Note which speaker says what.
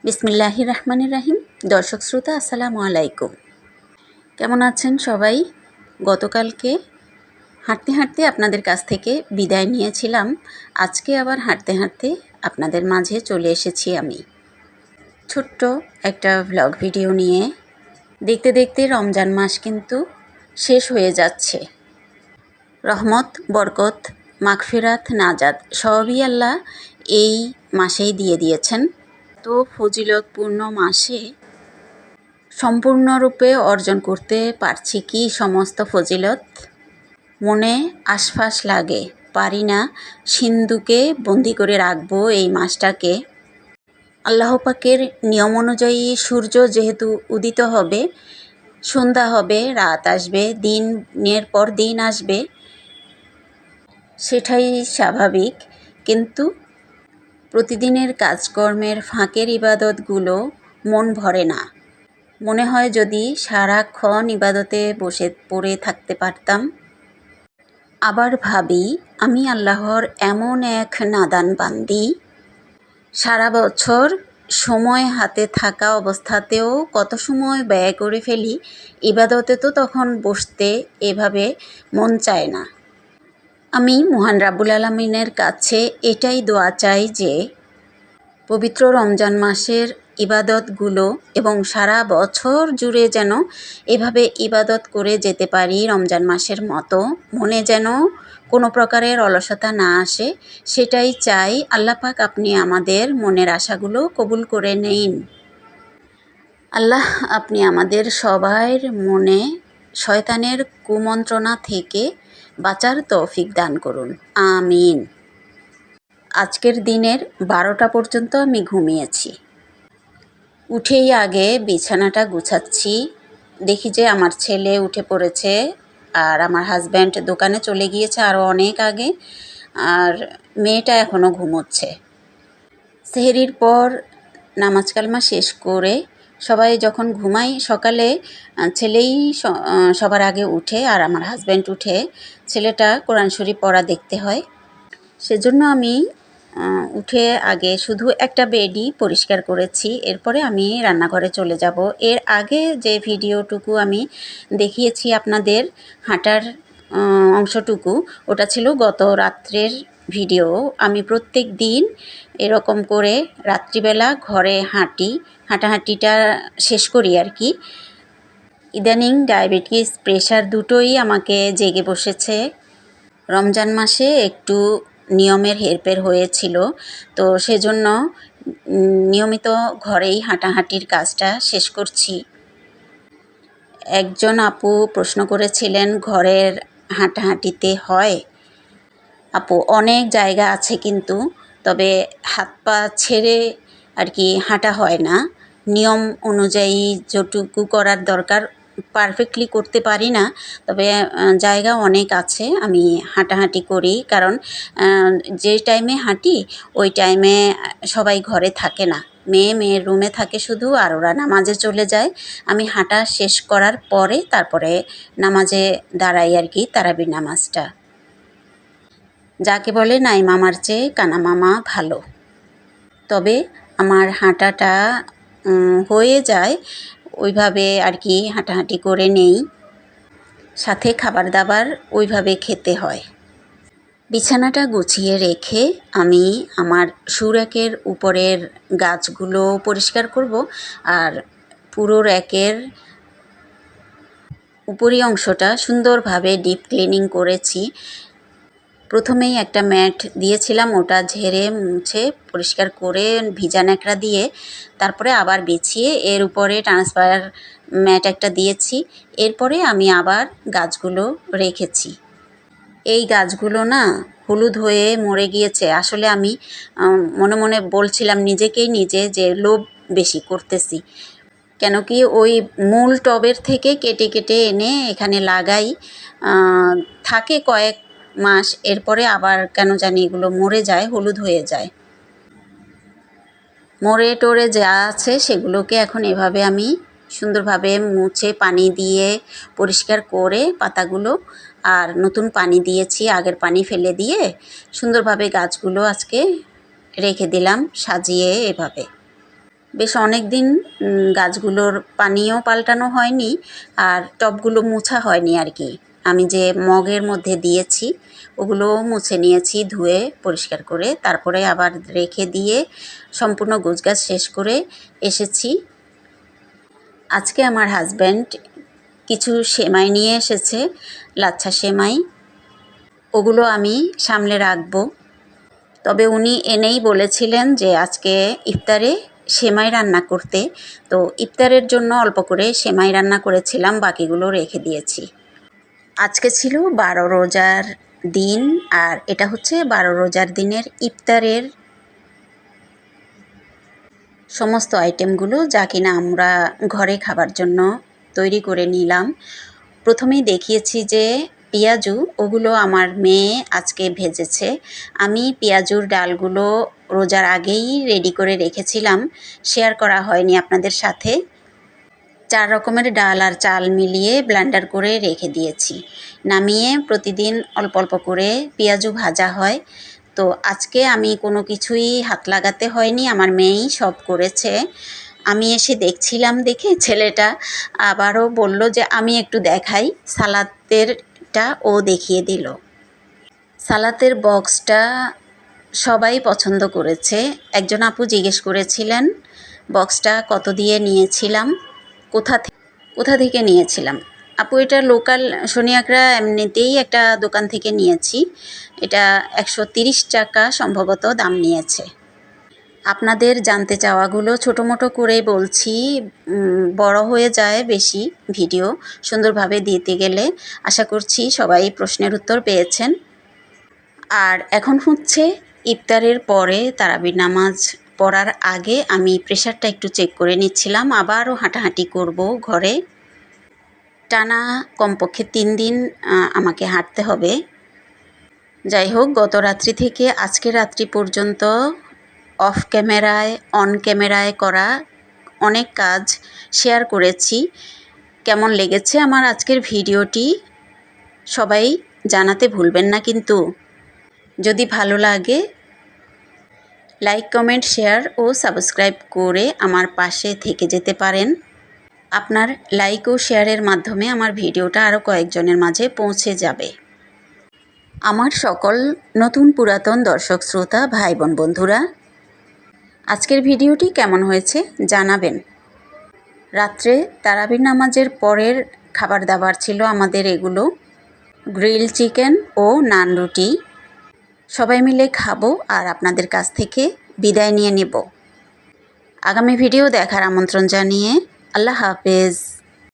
Speaker 1: বিসমিল্লাহির রহমানির রহিম। দর্শক শ্রোতা আসসালামু আলাইকুম। কেমন আছেন সবাই? গতকালকে হাঁটতে হাঁটতে আপনাদের কাছ থেকে বিদায় নিয়েছিলাম। আজকে আবার হাঁটতে হাঁটতে আপনাদের মাঝে চলে এসেছি আমি ছোট্ট একটা ভ্লগ ভিডিও নিয়ে। দেখতে দেখতে রমজান মাস কিন্তু শেষ হয়ে যাচ্ছে। রহমত, বরকত, মাগফিরাত, নাজাত সবই আল্লাহ এই মাসেই দিয়ে দিয়েছেন। তো ফজিলতপূর্ণ মাসে সম্পূর্ণরূপে অর্জন করতে পারছি কি সমস্ত ফজিলত? মনে আশফাশ লাগে, পারি না সিন্ধুকে বন্দি করে রাখবো এই মাসটাকে। আল্লাহ পাকের নিয়ম অনুযায়ী সূর্য যেহেতু উদিত হবে, সন্ধ্যা হবে, রাত আসবে, দিনের পর দিন আসবে, সেটাই স্বাভাবিক। কিন্তু প্রতিদিনের কাজকর্মের ফাঁকের ইবাদতগুলো মন ভরে না। মনে হয় যদি সারাক্ষণ ইবাদতে বসে পড়ে থাকতে পারতাম। আবার ভাবি আমি আল্লাহর এমন এক নাদান বান্দি, সারা বছর সময় হাতে থাকা অবস্থাতেও কত সময় ব্যয় করে ফেলি ইবাদতে। তো তখন বসতে এভাবে মন চায় না। আমি মহান রাব্বুল আলামিনের কাছে এটাই দোয়া চাই যে পবিত্র রমজান মাসের ইবাদতগুলো এবং সারা বছর জুড়ে যেন এভাবে ইবাদত করে যেতে পারি রমজান মাসের মতো। মনে যেন কোনো প্রকারের অলসতা না আসে, সেটাই চাই। আল্লাহ পাক আপনি আমাদের মনের আশাগুলো কবুল করে নিন। আল্লাহ আপনি আমাদের সবার মনে শয়তানের কুমন্ত্রণা থেকে বাঁচার তৌফিক দান করুন, আমিন। আজকের দিনের 12টা পর্যন্ত আমি ঘুমিয়েছি। উঠেই আগে বিছানাটা গুছাচ্ছি, দেখি যে আমার ছেলে উঠে পড়েছে আর আমার হাজব্যান্ড দোকানে চলে গিয়েছে আরও অনেক আগে, আর মেয়েটা এখনও ঘুমোচ্ছে। সেহরির পর নামাজ কালমা শেষ করে সবাই যখন ঘুমাই, সকালে ছেলেই সবার আগে উঠে আর আমার হাজব্যান্ড উঠে ছেলেটা কোরআন শরীফ পড়া দেখতে হয়। সেজন্য আমি উঠে আগে শুধু একটা বেডই পরিষ্কার করেছি, এরপরে আমি রান্নাঘরে চলে যাব। এর আগে যে ভিডিওটুকু আমি দেখিয়েছি আপনাদের হাঁটার অংশটুকু, ওটা ছিল গত রাত্রের ভিডিও। আমি প্রত্যেক দিন এরকম করে রাত্রিবেলা ঘরে হাঁটাহাঁটিটা শেষ করি আর কি। ইদানিং ডায়াবেটিস, প্রেশার দুটোই আমাকে জেগে বসেছে। রমজান মাসে একটু নিয়মের হেরফের হয়েছিল, তো সেজন্য নিয়মিত ঘরেই হাঁটাহাঁটির কাজটা শেষ করছি। একজন আপু প্রশ্ন করেছিলেন ঘরের হাঁটাহাঁটিতে হয়? আপু, অনেক জায়গা আছে কিন্তু, তবে হাত পা ছেড়ে আর কি হাঁটা হয় না। নিয়ম অনুযায়ী যেটুকু করার দরকার পারফেক্টলি করতে পারি না, তবে জায়গা অনেক আছে, আমি হাঁটাহাঁটি করি। কারণ যে টাইমে হাঁটি ওই টাইমে সবাই ঘরে থাকে না, মেয়ের রুমে থাকে শুধু, আর ওরা নামাজে চলে যায়। আমি হাঁটা শেষ করার পরে তারপরে নামাজে দাঁড়াই আর কি, তারাবির নামাজটা। যাকে বলে নাই মামার চেয়ে কানা মামা ভালো। তবে আমার হাঁটাটা হয়ে যায় ওইভাবে আর কি, হাঁটাহাঁটি করে নেই। সাথে খাবার দাবার ওইভাবে খেতে হয়। বিছানাটা গুছিয়ে রেখে আমি আমার শু র্যাকের উপরের গাছগুলো পরিষ্কার করব, আর পুরো র্যাকের উপরি অংশটা সুন্দরভাবে ডিপ ক্লিনিং করেছি। প্রথমেই একটা ম্যাট দিয়েছিলাম, ওটা ঝেড়ে মুছে পরিষ্কার করে ভিজা ন্যাকড়া দিয়ে তারপরে আবার বিছিয়ে এর উপরে ট্রান্সফার ম্যাট একটা দিয়েছি। এরপরে আমি আবার গাছগুলো রেখেছি। এই গাছগুলো না হলুদ হয়ে মরে গিয়েছে। আসলে আমি মনে মনে বলছিলাম নিজে যে লোভ বেশি করতেছি, কেন কি ওই মূল টবের থেকে কেটে কেটে এনে এখানে লাগাই, থাকে কয়েক মাস, এরপরে আবার কেন জানি এগুলো মরে যায়, হলুদ হয়ে যায়। মরে টরে যা আছে সেগুলোকে এখন এভাবে আমি সুন্দরভাবে মুছে পানি দিয়ে পরিষ্কার করে পাতাগুলো, আর নতুন পানি দিয়েছি, আগের পানি ফেলে দিয়ে সুন্দরভাবে গাছগুলো আজকে রেখে দিলাম সাজিয়ে এভাবে। বেশ অনেক দিন গাছগুলোর পানিও পাল্টানো হয়নি আর টবগুলো মোছা হয়নি আর কি। আমি যে মগের মধ্যে দিয়েছি ওগুলোও মুছে নিয়েছি ধুয়ে পরিষ্কার করে, তারপরে আবার রেখে দিয়ে সম্পূর্ণ গোছগাছ শেষ করে এসেছি। আজকে আমার হাজব্যান্ড কিছু সেমাই নিয়ে এসেছে, লাচ্ছা সেমাই। ওগুলো আমি সামলে রাখবো। তবে উনি এনেই বলেছিলেন যে আজকে ইফতারে সেমাই রান্না করতে, তো ইফতারের জন্য অল্প করে সেমাই রান্না করেছিলাম, বাকিগুলো রেখে দিয়েছি। আজকে ছিল 12 রোজার দিন, আর এটা হচ্ছে 12 রোজার দিনের ইফতারের সমস্ত আইটেমগুলো যা কিনা আমরা ঘরে খাবার জন্য তৈরি করে নিলাম। প্রথমেই দেখিয়েছি যে পেঁয়াজু, ওগুলো আমার মেয়ে আজকে ভেজেছে। আমি পেঁয়াজুর ডালগুলো রোজার আগেই রেডি করে রেখেছিলাম, শেয়ার করা হয়নি আপনাদের সাথে। 4 রকমের ডাল আর চাল মিলিয়ে ব্লেন্ডার করে রেখে দিয়েছি। নামিয়ে প্রতিদিন অল্প অল্প করে পেঁয়াজু ভাজা হয়। তো আজকে আমি কোনো কিছুই হাত লাগাতে হয়নি, আমার মেয়েই সব করেছে। আমি এসে দেখছিলাম দেখে ছেলেটা আবারও বলল যে আমি একটু দেখাই, সালাতেরটা ও দেখিয়ে দিল। সালাতের বক্সটা সবাই পছন্দ করেছে। একজন আপু জিজ্ঞেস করেছিলেন বক্সটা কত দিয়ে নিয়েছিলাম, কোথা থেকে নিয়েছিলাম। আপু এটা লোকাল সোনিয়াকড়া এমনিতেই একটা দোকান থেকে নিয়েছি। এটা 130 টাকা সম্ভবত দাম নিয়েছে। আপনাদের জানতে চাওয়াগুলো ছোটো মোটো করে বলছি, বড় হয়ে যায় বেশি ভিডিও সুন্দরভাবে দিতে গেলে। আশা করছি সবাই প্রশ্নের উত্তর পেয়েছেন। আর এখন হচ্ছে ইফতারের পরে তারাবির নামাজ পড়ার আগে আমি প্রেশারটা একটু চেক করে নিচ্ছিলাম। আবারও হাঁটাহাঁটি করব ঘরে, টানা কমপক্ষে 3 দিন আমাকে হাঁটতে হবে। যাই হোক, গত রাত্রি থেকে আজকে রাত্রি পর্যন্ত অফ ক্যামেরায় অন ক্যামেরায় করা অনেক কাজ শেয়ার করেছি। কেমন লেগেছে আমার আজকের ভিডিওটি সবাই জানাতে ভুলবেন না কিন্তু। যদি ভালো লাগে লাইক, কমেন্ট, শেয়ার ও সাবস্ক্রাইব করে আমার পাশে থেকে যেতে পারেন। আপনার লাইক ও শেয়ারের মাধ্যমে আমার ভিডিওটা আরও কয়েকজনের মাঝে পৌঁছে যাবে। আমার সকল নতুন পুরাতন দর্শক শ্রোতা ভাই বোন বন্ধুরা, আজকের ভিডিওটি কেমন হয়েছে জানাবেন। রাত্রে তারাবির নামাজের পরের খাবার দাবার ছিল আমাদের এগুলো, গ্রিল চিকেন ও নান রুটি। সবাই মিলে খাবো আর আপনাদের কাছ থেকে বিদায় নিয়ে নেব। আগামী ভিডিও দেখার আমন্ত্রণ জানিয়ে আল্লাহ হাফেজ।